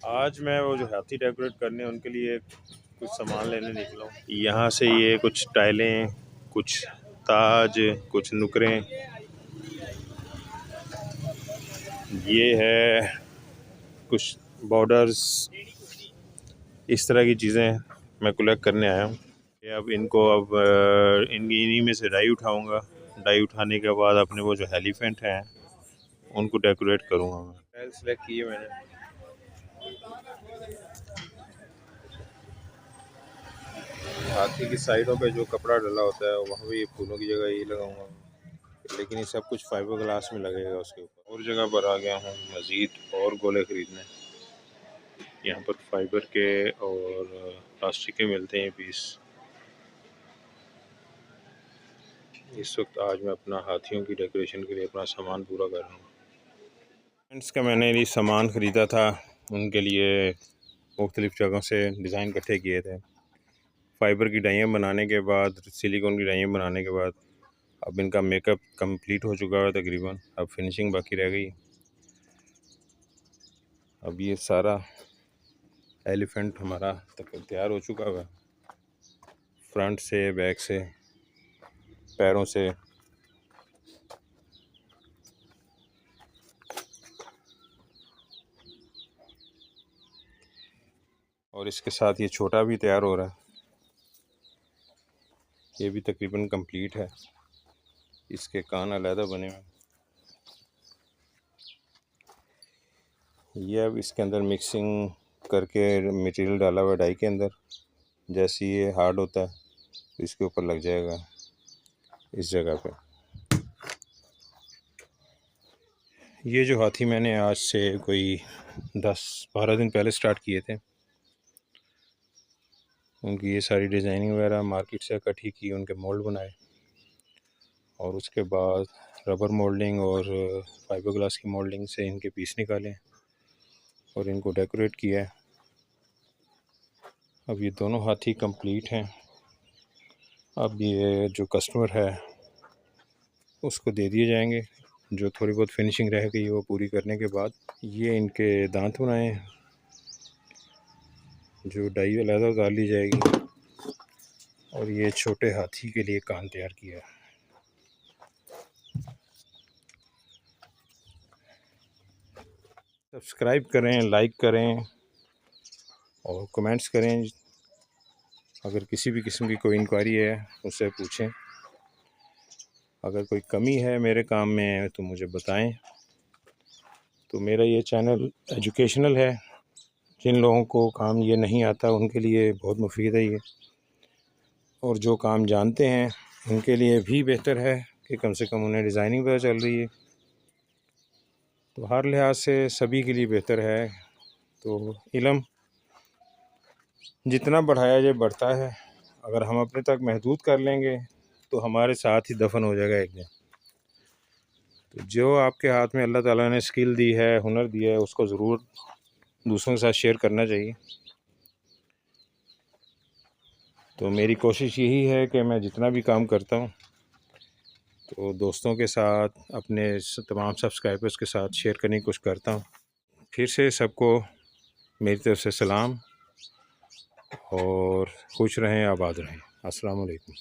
आज मैं वो जो हाथी डेकोरेट करने हैं उनके लिए कुछ सामान लेने निकला हूँ। यहाँ से ये कुछ टाइलें, कुछ ताज, कुछ नुकरें, ये है कुछ बॉर्डर्स, इस तरह की चीज़ें मैं कलेक्ट करने आया हूँ। अब इनको इन्हीं में से डाई उठाऊँगा। डाई उठाने के बाद अपने वो जो एलिफेंट हैं उनको डेकोरेट करूँगा। मैं टाइल सेलेक्ट किए मैंने। हाथी की साइडों पे जो कपड़ा डला होता है वहाँ भी फूलों की जगह यही लगाऊंगा, लेकिन ये सब कुछ फाइबर ग्लास में लगेगा उसके ऊपर। और जगह पर आ गया हूँ मज़ीद और गोले ख़रीदने। यहाँ पर फाइबर के और प्लास्टिक के मिलते हैं पीस। इस वक्त आज मैं अपना हाथियों की डेकोरेशन के लिए अपना सामान पूरा कर रहा हूँ। फ्रेंड्स का मैंने ये सामान ख़रीदा था, उनके लिए मुख्तलिफ़ जगहों से डिज़ाइन इकट्ठे किए थे। फाइबर की डाइयाँ बनाने के बाद, सिलिकॉन की डाइयाँ बनाने के बाद अब इनका मेकअप कंप्लीट हो चुका है तकरीबन। अब फिनिशिंग बाकी रह गई। अब ये सारा एलिफेंट हमारा तैयार हो चुका है, फ्रंट से, बैक से, पैरों से। और इसके साथ ये छोटा भी तैयार हो रहा है, ये भी तकरीबन कंप्लीट है। इसके कान अलहदा बने हुए। ये अब इसके अंदर मिक्सिंग करके मटेरियल डाला हुआ डाई के अंदर। जैसे ये हार्ड होता है तो इसके ऊपर लग जाएगा इस जगह पे। ये जो हाथी मैंने आज से कोई 10-12 दिन पहले स्टार्ट किए थे। उनकी ये सारी डिज़ाइनिंग वगैरह मार्केट से इकट्ठी की, उनके मोल्ड बनाए और उसके बाद रबर मोल्डिंग और फाइबर ग्लास की मोल्डिंग से इनके पीस निकाले और इनको डेकोरेट किया है। अब ये दोनों हाथी कंप्लीट हैं। अब ये जो कस्टमर है उसको दे दिए जाएंगे। जो थोड़ी बहुत फिनिशिंग रह गई वो पूरी करने के बाद ये इनके दांत बनाए हैं, जो डाई अलग उतार ली जाएगी। और ये छोटे हाथी के लिए कान तैयार किया है। सब्सक्राइब करें, लाइक करें और कमेंट्स करें। अगर किसी भी किस्म की कोई इंक्वायरी है उससे पूछें। अगर कोई कमी है मेरे काम में तो मुझे बताएं। तो मेरा ये चैनल एजुकेशनल है। जिन लोगों को काम ये नहीं आता उनके लिए बहुत मुफीद है ये, और जो काम जानते हैं उनके लिए भी बेहतर है कि कम से कम उन्हें डिज़ाइनिंग पता चल रही है। तो हर लिहाज से सभी के लिए बेहतर है। तो इल्म जितना बढ़ाया जाए बढ़ता है। अगर हम अपने तक महदूद कर लेंगे तो हमारे साथ ही दफन हो जाएगा एक दिन। तो जो आपके हाथ में अल्लाह ताला ने स्किल दी है, हुनर दिया है, उसको ज़रूर दूसरों के साथ शेयर करना चाहिए। तो मेरी कोशिश यही है कि मैं जितना भी काम करता हूँ तो दोस्तों के साथ, अपने तमाम सब्सक्राइबर्स के साथ शेयर करने की कोशिश करता हूँ। फिर से सबको मेरी तरफ से सलाम और खुश रहें, आबाद रहें। अस्सलाम वालेकुम।